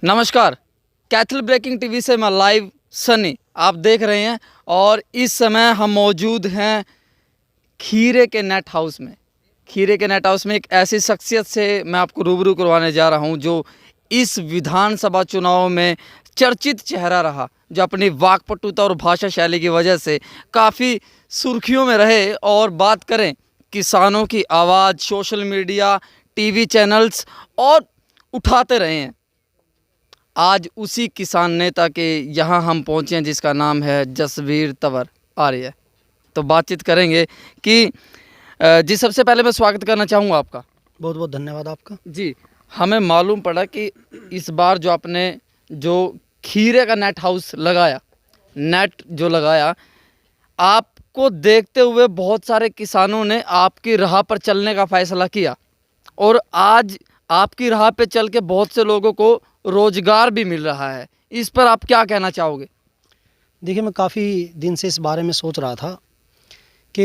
नमस्कार, Kaithal breaking TV से मैं लाइव सनी आप देख रहे हैं और इस समय हम मौजूद हैं खीरे के नेट हाउस में। खीरे के नेट हाउस में एक ऐसी शख्सियत से मैं आपको रूबरू करवाने जा रहा हूं जो इस विधानसभा चुनाव में चर्चित चेहरा रहा, जो अपनी वाक्पटुता और भाषा शैली की वजह से काफ़ी सुर्खियों में रहे। और बात करें किसानों की आवाज़ सोशल मीडिया, टीवी चैनल्स और उठाते रहे हैं। आज उसी किसान नेता के यहाँ हम पहुँचे हैं जिसका नाम है जसवीर तंवर आर्य। तो बातचीत करेंगे कि जी, सबसे पहले मैं स्वागत करना चाहूँगा आपका। बहुत बहुत धन्यवाद आपका। जी, हमें मालूम पड़ा कि इस बार जो आपने जो खीरे का नेट हाउस लगाया, नेट जो लगाया, आपको देखते हुए बहुत सारे किसानों ने आपकी राह पर चलने का फ़ैसला किया और आज आपकी राह पे चल के बहुत से लोगों को रोज़गार भी मिल रहा है। इस पर आप क्या कहना चाहोगे? देखिए, मैं काफ़ी दिन से इस बारे में सोच रहा था कि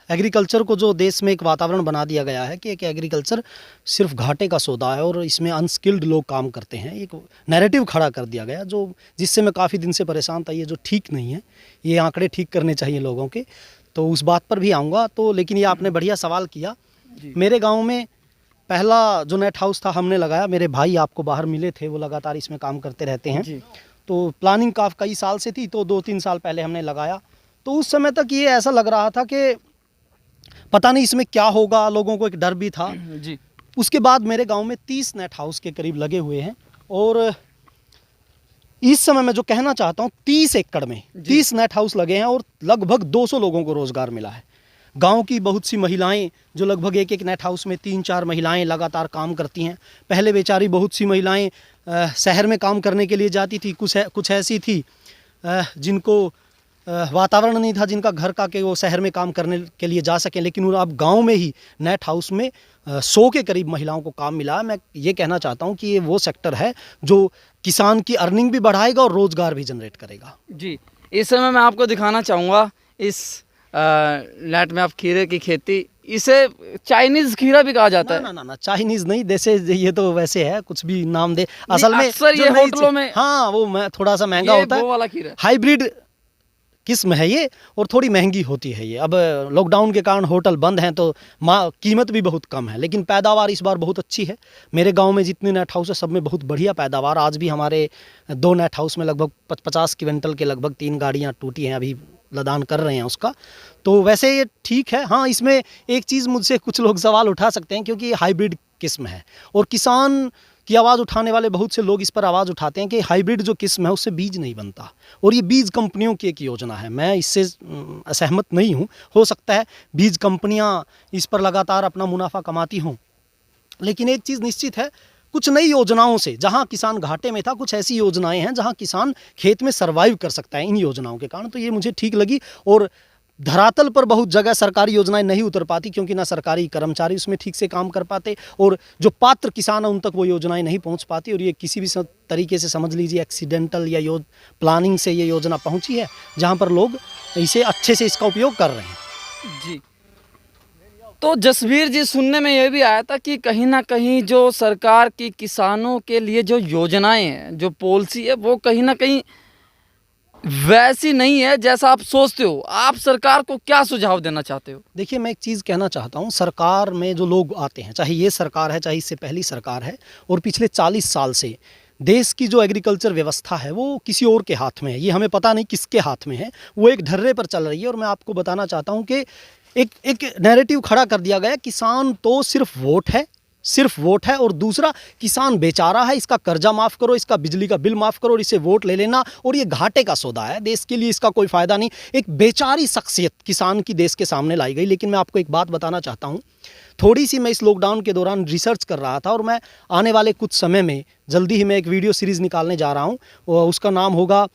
एग्रीकल्चर को जो देश में एक वातावरण बना दिया गया है कि एक एग्रीकल्चर सिर्फ घाटे का सौदा है और इसमें अनस्किल्ड लोग काम करते हैं, एक नैरेटिव खड़ा कर दिया गया जो जिससे मैं काफ़ी दिन से परेशान था। ये जो ठीक नहीं है, ये आंकड़े ठीक करने चाहिए लोगों के, तो उस बात पर भी आऊँगा। तो लेकिन ये आपने बढ़िया सवाल किया। मेरे गाँव में पहला जो नेट हाउस था हमने लगाया, मेरे भाई आपको बाहर मिले थे, वो लगातार इसमें काम करते रहते हैं। तो प्लानिंग कई साल से थी, तो 2-3 साल पहले हमने लगाया। तो उस समय तक ये ऐसा लग रहा था कि पता नहीं इसमें क्या होगा, लोगों को एक डर भी था जी। उसके बाद मेरे गांव में 30 नेट हाउस के करीब लगे हुए हैं और इस समय मैं जो कहना चाहता हूँ 30 एकड़ में 30 नेट हाउस लगे हैं और लगभग 200 लोगों को रोज़गार मिला है। गांव की बहुत सी महिलाएं जो लगभग एक नेट हाउस में 3-4 महिलाएं लगातार काम करती हैं। पहले बेचारी बहुत सी महिलाएं शहर में काम करने के लिए जाती थी, कुछ ऐसी थी जिनको वातावरण नहीं था जिनका घर का, कि वो शहर में काम करने के लिए जा सकें, लेकिन वो अब गांव में ही नेट हाउस में 100 के करीब महिलाओं को काम मिला है। मैं ये कहना चाहता हूँ कि ये वो सेक्टर है जो किसान की अर्निंग भी बढ़ाएगा और रोज़गार भी जनरेट करेगा। जी, इस समय मैं आपको दिखाना चाहूँगा इस नेट में आप खीरे की खेती, इसे चाइनीज़ खीरा भी कहा जाता है। ना चाइनीज़ नहीं, जैसे ये तो वैसे है, कुछ भी नाम दे। असल में अक्सर ये होटलों में, हाँ, वो थोड़ा सा महंगा होता है, वो वाला खीरा हाइब्रिड किस्म है ये और थोड़ी महंगी होती है ये। अब लॉकडाउन के कारण होटल बंद हैं तो कीमत भी बहुत कम है, लेकिन पैदावार इस बार बहुत अच्छी है। मेरे गांव में जितने नेट हाउस है सब में बहुत बढ़िया पैदावार। आज भी हमारे 2 नेट हाउस में लगभग 50 क्विंटल के लगभग 3 गाड़ियां टूटी हैं, अभी लदान कर रहे हैं उसका। तो वैसे ये ठीक है। हाँ, इसमें एक चीज़ मुझसे कुछ लोग सवाल उठा सकते हैं क्योंकि ये हाइब्रिड किस्म है और किसान की आवाज़ उठाने वाले बहुत से लोग इस पर आवाज़ उठाते हैं कि हाइब्रिड जो किस्म है उससे बीज नहीं बनता और ये बीज कंपनियों की एक योजना है। मैं इससे असहमत नहीं हूँ। हो सकता है बीज कंपनियाँ इस पर लगातार अपना मुनाफा कमाती हों, लेकिन एक चीज़ निश्चित है, कुछ नई योजनाओं से जहाँ किसान घाटे में था, कुछ ऐसी योजनाएं हैं जहाँ किसान खेत में सर्वाइव कर सकता है इन योजनाओं के कारण। तो ये मुझे ठीक लगी। और धरातल पर बहुत जगह सरकारी योजनाएं नहीं उतर पाती क्योंकि ना सरकारी कर्मचारी उसमें ठीक से काम कर पाते और जो पात्र किसान है उन तक वो योजनाएं नहीं पहुंच पाती। और ये किसी भी तरीके से समझ लीजिए एक्सीडेंटल या प्लानिंग से ये योजना पहुंची है जहां पर लोग इसे अच्छे से इसका उपयोग कर रहे हैं। जी, तो जसवीर जी, सुनने में यह भी आया था कि कहीं ना कहीं जो सरकार की किसानों के लिए जो योजनाएं हैं, जो पॉलिसी है, वो कहीं ना कहीं वैसी नहीं है जैसा आप सोचते हो। आप सरकार को क्या सुझाव देना चाहते हो? देखिए, मैं एक चीज़ कहना चाहता हूँ, सरकार में जो लोग आते हैं, चाहे ये सरकार है चाहे इससे पहली सरकार है, और पिछले 40 साल से देश की जो एग्रीकल्चर व्यवस्था है वो किसी और के हाथ में है। ये हमें पता नहीं किसके हाथ में है, वो एक ढर्रे पर चल रही है। और मैं आपको बताना चाहता हूँ कि एक नैरेटिव खड़ा कर दिया गया, किसान तो सिर्फ वोट है और दूसरा किसान बेचारा है, इसका कर्जा माफ़ करो, इसका बिजली का बिल माफ़ करो और इसे वोट ले लेना, और ये घाटे का सौदा है, देश के लिए इसका कोई फ़ायदा नहीं। एक बेचारी शख्सियत किसान की देश के सामने लाई गई। लेकिन मैं आपको एक बात बताना चाहता हूँ, थोड़ी सी मैं इस लॉकडाउन के दौरान रिसर्च कर रहा था और मैं आने वाले कुछ समय में जल्दी ही मैं एक वीडियो सीरीज़ निकालने जा रहा हूँ। उसका नाम होगा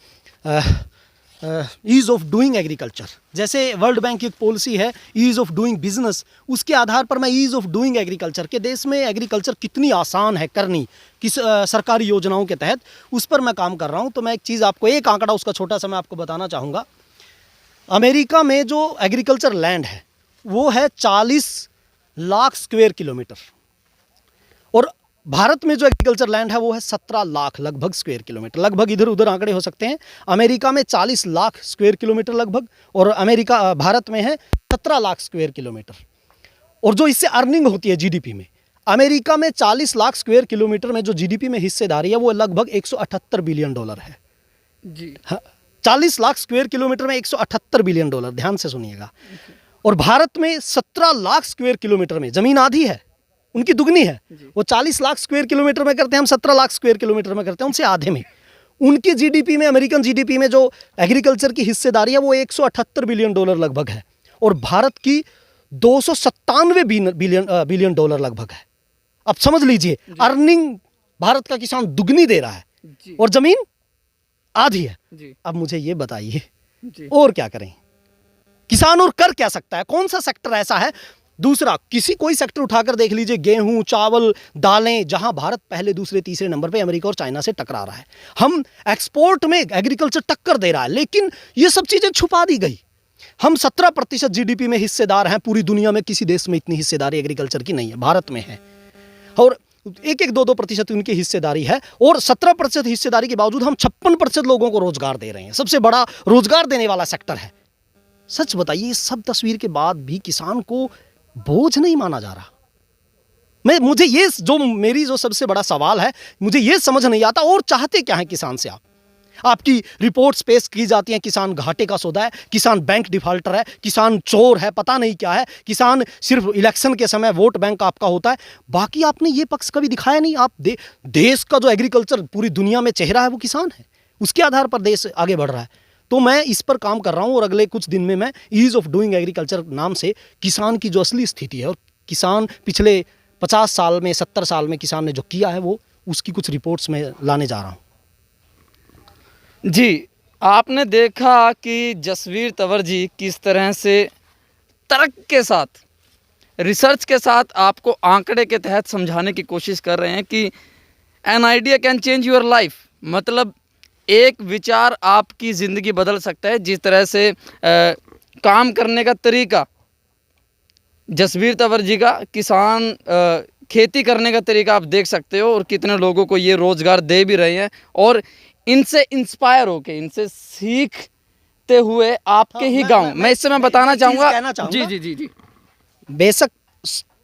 ईज़ ऑफ डूइंग एग्रीकल्चर। जैसे वर्ल्ड बैंक की एक पॉलिसी है ईज़ ऑफ डूइंग बिजनेस, उसके आधार पर मैं ईज़ ऑफ डूइंग एग्रीकल्चर के देश में एग्रीकल्चर कितनी आसान है करनी किस सरकारी योजनाओं के तहत, उस पर मैं काम कर रहा हूँ। तो मैं एक चीज़ आपको, एक आंकड़ा उसका छोटा सा मैं आपको बताना चाहूँगा। अमेरिका में जो एग्रीकल्चर लैंड है वो है 40 लाख स्क्वायर किलोमीटर और भारत में जो एग्रीकल्चर लैंड है वो है 17 लाख लगभग स्क्वायर किलोमीटर, लगभग इधर उधर आंकड़े हो सकते हैं। अमेरिका में 40 लाख स्क्वायर किलोमीटर लगभग, और भारत में है 17 लाख स्क्वायर किलोमीटर। और जो इससे अर्निंग होती है जीडीपी में, अमेरिका में 40 लाख स्क्वायर किलोमीटर में जो जीडीपी में हिस्सेदारी है वो लगभग 178 बिलियन डॉलर है जी। हाँ, 40 लाख स्क्वायर किलोमीटर में 178 बिलियन डॉलर, ध्यान से सुनिएगा। और भारत में 17 लाख स्क्वायर किलोमीटर में जमीन आधी है, उनकी दुगनी है। वो 40 लाख स्क्वायर किलोमीटर में करते हैं, हम 17 लाख स्क्वायर किलोमीटर में करते हैं, उनसे आधे में। उनकी जीडीपी में, अमेरिकन जीडीपी में जो एग्रीकल्चर की हिस्सेदारी है वो 178 बिलियन डॉलर लगभग है, और भारत की 297 बिलियन डॉलर लगभग है। अब समझ लीजिए, अर्निंग भारत का किसान दुगनी दे रहा है और जमीन आधी है जी। अब मुझे ये बताइए जी। और क्या करें किसान, और कर क्या सकता है? कौन सा सेक्टर ऐसा है? दूसरा, कोई सेक्टर उठाकर देख लीजिए, गेहूं, चावल, दालें, जहां भारत पहले, दूसरे, तीसरे नंबर पे अमेरिका और चाइना से टकरा रहा है। हम एक्सपोर्ट में एग्रीकल्चर टक्कर दे रहा है, लेकिन ये सब चीजें छुपा दी गई। हम 17% जीडीपी में हिस्सेदार हैं, पूरी दुनिया में किसी देश में इतनी हिस्सेदारी एग्रीकल्चर की नहीं है, भारत में है। और 1-2% उनकी हिस्सेदारी है, और 17% हिस्सेदारी के बावजूद हम 56% लोगों को रोजगार दे रहे हैं। सबसे बड़ा रोजगार देने वाला सेक्टर है। सच बताइए, इस सब तस्वीर के बाद भी किसान को बोझ नहीं माना जा रहा। मुझे ये मेरी सबसे बड़ा सवाल है, मुझे ये समझ नहीं आता, और चाहते क्या है किसान से आप? आपकी रिपोर्ट्स पेश की जाती हैं, किसान घाटे का सौदा है, किसान बैंक डिफॉल्टर है, किसान चोर है, पता नहीं क्या है, किसान सिर्फ इलेक्शन के समय वोट बैंक आपका होता है। बाकी आपने ये पक्ष कभी दिखाया नहीं। आप देश का जो एग्रीकल्चर पूरी दुनिया में चेहरा है वो किसान है, उसके आधार पर देश आगे बढ़ रहा है। तो मैं इस पर काम कर रहा हूँ, और अगले कुछ दिन में मैं ईज ऑफ डूइंग एग्रीकल्चर नाम से किसान की जो असली स्थिति है, और किसान पिछले 50 साल में, 70 साल में किसान ने जो किया है, वो उसकी कुछ रिपोर्ट्स में लाने जा रहा हूँ। जी, आपने देखा कि जसवीर तंवर जी किस तरह से तर्क के साथ, रिसर्च के साथ आपको आंकड़े के तहत समझाने की कोशिश कर रहे हैं कि an idea can change your life. मतलब एक विचार आपकी ज़िंदगी बदल सकता है। जिस तरह से काम करने का तरीका जसवीर तंवर जी का, किसान खेती करने का तरीका आप देख सकते हो, और कितने लोगों को ये रोज़गार दे भी रहे हैं, और इनसे इंस्पायर होके, इनसे सीखते हुए आपके ही गांव, मैं इस समय बताना चाहूँगा। जी जी जी जी। बेशक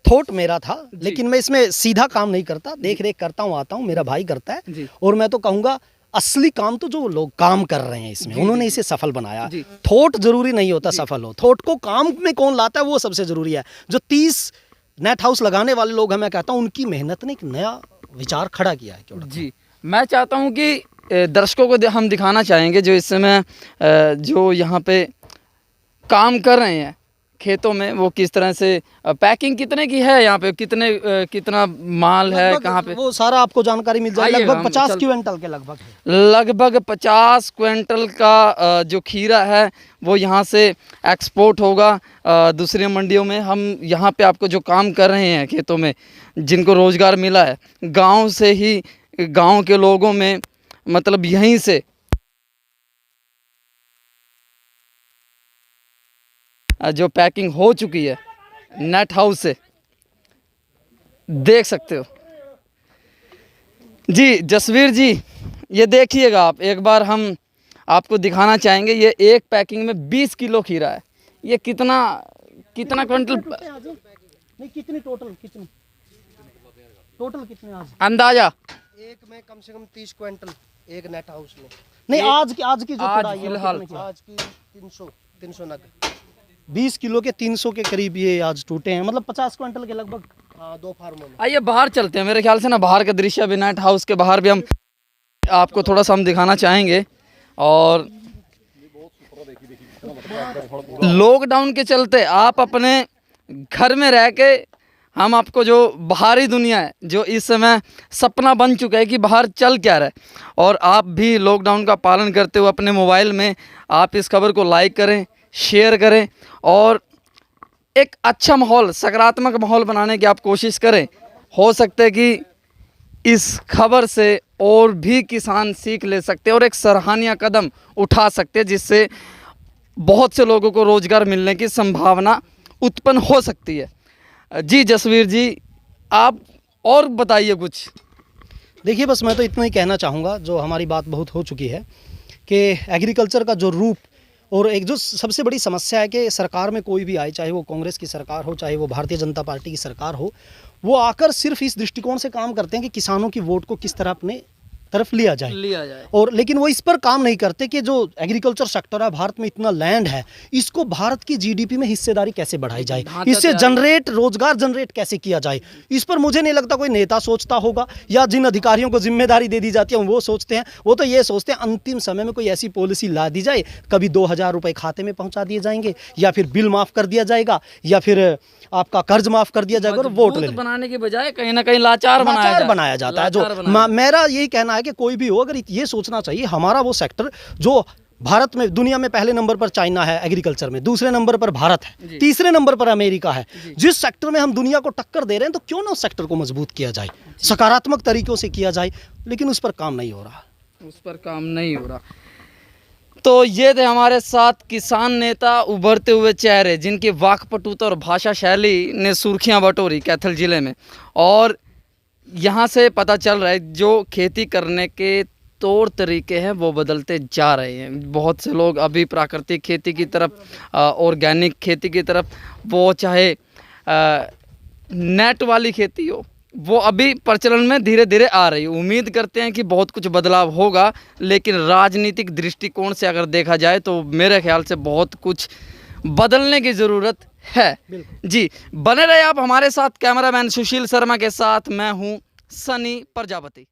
थॉट मेरा था, लेकिन मैं इसमें सीधा काम नहीं करता, देख रेख करता हूँ, आता हूँ, मेरा भाई करता है। और मैं तो कहूँगा असली काम तो जो लोग काम कर रहे हैं इसमें, उन्होंने इसे सफल बनाया। थॉट जरूरी नहीं होता सफल हो, थॉट को काम में कौन लाता है वो सबसे जरूरी है। जो 30 नेट हाउस लगाने वाले लोग हैं, मैं कहता हूँ उनकी मेहनत ने एक नया विचार खड़ा किया है। जी, मैं चाहता हूँ कि दर्शकों को हम दिखाना चाहेंगे जो इस समय जो यहाँ पे काम कर रहे हैं खेतों में, वो किस तरह से पैकिंग कितने की है यहाँ पे, कितना माल है, कहाँ पे, वो सारा आपको जानकारी मिल जाएगी। लगभग 50 क्विंटल के लगभग 50 क्विंटल का जो खीरा है वो यहाँ से एक्सपोर्ट होगा दूसरी मंडियों में। हम यहाँ पे आपको जो काम कर रहे हैं खेतों में, जिनको रोज़गार मिला है गाँव से ही, गाँव के लोगों में, मतलब यहीं से जो पैकिंग हो चुकी है नेट हाउस से, देख सकते हो। जी जसवीर जी, ये देखिएगा आप एक बार, हम आपको दिखाना चाहेंगे। ये एक पैकिंग में 20 किलो खीरा है। ये कितना क्विंटल नहीं, कितनी टोटल कितने आज अंदाजा? एक में कम से कम 30 क्विंटल एक नेट हाउस में। नहीं, आज की जो आज फिलहाल आज की 300 नग 20 किलो के 300 के करीब ये आज टूटे हैं, मतलब 50 क्विंटल के लगभग। हाँ, 2 फार्मों में। आइए बाहर चलते हैं, मेरे ख्याल से ना बाहर का दृश्य भी, नेट हाउस के बाहर भी हम आपको थोड़ा सा हम दिखाना चाहेंगे। और लॉकडाउन के चलते आप अपने घर में रह के, हम आपको जो बाहरी दुनिया है, जो इस समय सपना बन चुका है कि बाहर चल क्या रहा है, और आप भी लॉकडाउन का पालन करते हुए अपने मोबाइल में आप इस खबर को लाइक करें, शेयर करें, और एक अच्छा माहौल, सकारात्मक माहौल बनाने की आप कोशिश करें। हो सकता है कि इस खबर से और भी किसान सीख ले सकते हैं और एक सराहनीय कदम उठा सकते हैं, जिससे बहुत से लोगों को रोज़गार मिलने की संभावना उत्पन्न हो सकती है। जी जसवीर जी, आप और बताइए कुछ। देखिए बस मैं तो इतना ही कहना चाहूँगा, जो हमारी बात बहुत हो चुकी है कि एग्रीकल्चर का जो रूप और एक जो सबसे बड़ी समस्या है कि सरकार में कोई भी आए, चाहे वो कांग्रेस की सरकार हो, चाहे वो भारतीय जनता पार्टी की सरकार हो, वो आकर सिर्फ इस दृष्टिकोण से काम करते हैं कि किसानों की वोट को किस तरह अपने तरफ लिया जाए। और लेकिन वो इस पर काम नहीं करते कि जो एग्रीकल्चर सेक्टर है, भारत में इतना लैंड है, इसको भारत की जीडीपी में हिस्सेदारी कैसे बढ़ाई जाए, इससे रोजगार जनरेट कैसे किया जाए, इस पर मुझे नहीं लगता कोई नेता सोचता होगा, या जिन अधिकारियों को जिम्मेदारी दे दी जाती है वो सोचते हैं। वो तो ये सोचते हैं अंतिम समय में कोई ऐसी पॉलिसी ला दी जाए, कभी 2000 रुपये खाते में पहुंचा दिए जाएंगे, या फिर बिल माफ कर दिया जाएगा, या फिर आपका कर्ज माफ कर दिया जाएगा और वोट ले बनाने के बजाय कहीं ना कहीं लाचार बनाया जाता है। जो मेरा यही कहना है कि कोई भी हो, अगर ये सोचना चाहिए हमारा वो सेक्टर जो भारत में, दुनिया में पहले नंबर पर चाइना है एग्रीकल्चर में, दूसरे नंबर पर भारत है, तीसरे नंबर पर अमेरिका है, जिस सेक्टर में हम दुनिया को टक्कर दे रहे हैं, तो क्यों ना उस सेक्टर को मजबूत किया जाए, सकारात्मक तरीकों से किया जाए, लेकिन उस पर काम नहीं हो रहा। तो ये थे हमारे साथ किसान नेता, उभरते हुए चेहरे, जिनकी वाकपटुता और भाषा शैली ने सुर्खियां बटोरी कैथल ज़िले में। और यहाँ से पता चल रहा है जो खेती करने के तौर तरीके हैं वो बदलते जा रहे हैं। बहुत से लोग अभी प्राकृतिक खेती की तरफ, ऑर्गेनिक खेती की तरफ, वो चाहे नेट वाली खेती हो, वो अभी प्रचलन में धीरे धीरे आ रही है। उम्मीद करते हैं कि बहुत कुछ बदलाव होगा, लेकिन राजनीतिक दृष्टिकोण से अगर देखा जाए तो मेरे ख्याल से बहुत कुछ बदलने की ज़रूरत है। जी, बने रहे आप हमारे साथ। कैमरामैन सुशील शर्मा के साथ मैं हूँ सनी प्रजापति।